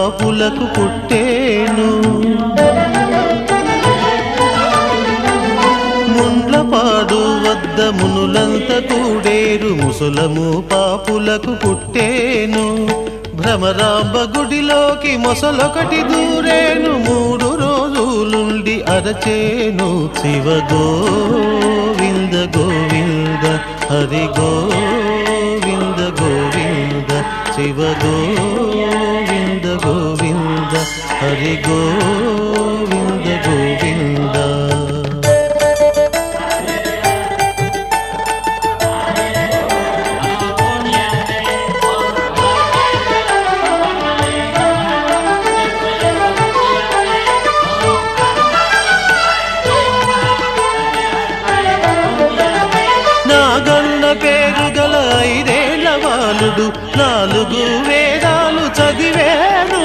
పాపులకు పుట్టేను. ముండ్లపాడు వద్ద మునులంత కూడేరు ముసలము పాపులకు పుట్టేను. భ్రమరాంబ గుడిలోకి మొసలొకటి దూరేను 3 రోజులుండి అరచేను. శివ గోవింద గోవింద హరి గోవింద గోవింద శివ గోవింద గోవింద హరి గోవింద గోవింద. పేరు గల 5 ఏళ్ల బాలుడు 4 వేదాలు చదివేను.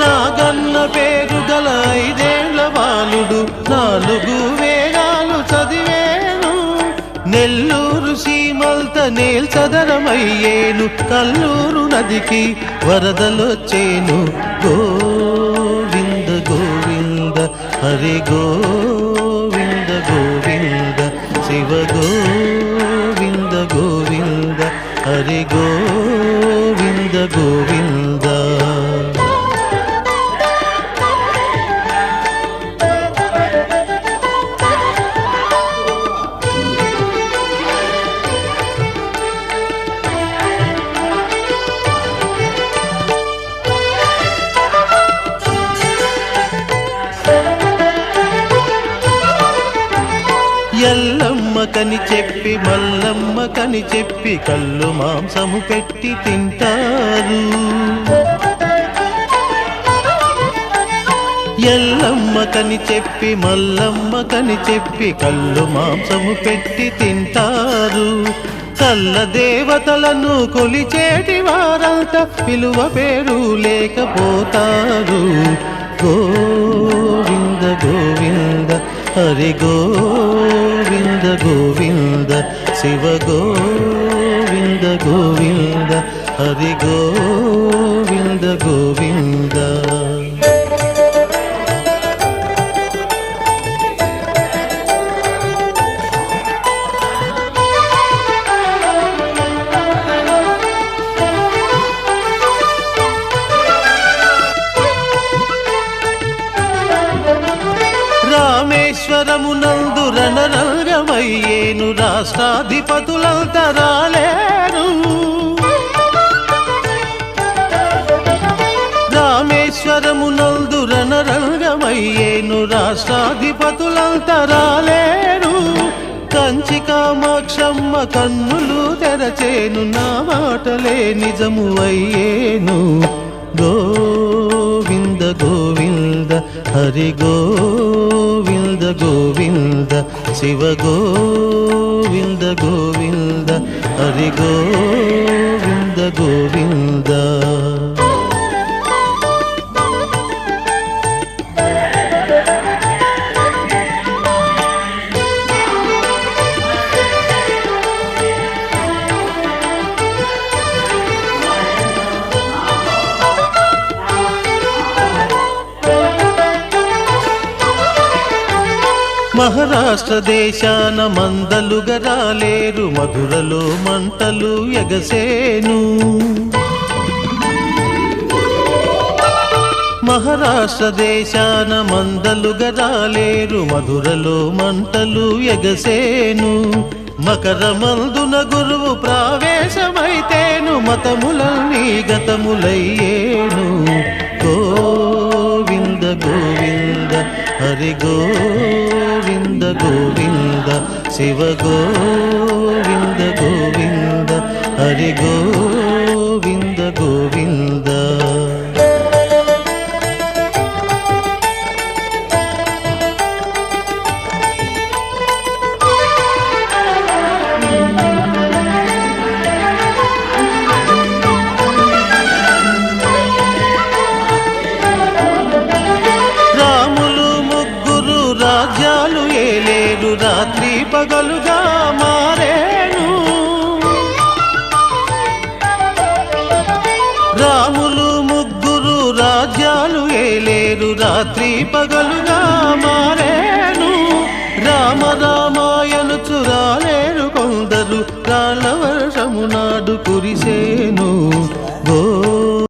నాగన్న పేరు గల 5 ఏళ్ల బాలుడు 4 వేదాలు చదివేను. నెల్లూరు సీమల్త నేల్చదరమయ్యేను. కల్లూరు నదికి వరదలొచ్చేను. గోవింద గోవింద హరి గోవింద గోవింద శివ గోవింద గోవింద హరి గోవింద గోవింద. ఎల్లమ్మ కని చెప్పి మల్లమ్మ కని చెప్పి కళ్ళు మాంసము పెట్టి తింటారు. ఎల్లమ్మ కని చెప్పి మల్లమ్మ కని చెప్పి కళ్ళు మాంసము పెట్టి తింటారు. కళ్ళ దేవతలను కొలిచేటి వారంతా పిలువ పేరు లేకపోతారు. గోవింద గోవింద హరి గోవింద గోవింద శివ గోవింద గోవింద హరి గోవింద గోవింద. రామేశ్వరమునందు రణరంగమయ్యేను. రాష్ట్రాధిపతులంతా రాలేరు. రామేశ్వరమునందు రణరంగమయ్యేను. రాష్ట్రాధిపతులంతా రాలేరు. కంచి కామాక్షమ్మ కన్నులు తెరచేను. నా మాటలే నిజము అయ్యేను. గోవింద గోవింద హరి గోవింద గోవింద శివ గోవింద గోవింద హరి గోవింద గోవింద. మహారాష్ట్ర దేశాన మందలుగా రాలేరు. మధురలో మంటలు ఎగసేను. మహారాష్ట్ర దేశాన మందలుగా రాలేరు. మధురలో మంటలు ఎగసేను. మకరమందున గురువు ప్రావేశమైతేను. మతములన్నీ గతములయ్యేను. గోవింద గోవింద హరి గోవింద గోవింద శివ గోవింద గోవింద హరి గోవింద గోవింద. రాజ్యాలు ఏలేరు. రాత్రి పగలుగా మారేను. రాములు ముగ్గురు రాజ్యాలు ఏలేరు రాత్రి పగలుగా మారేను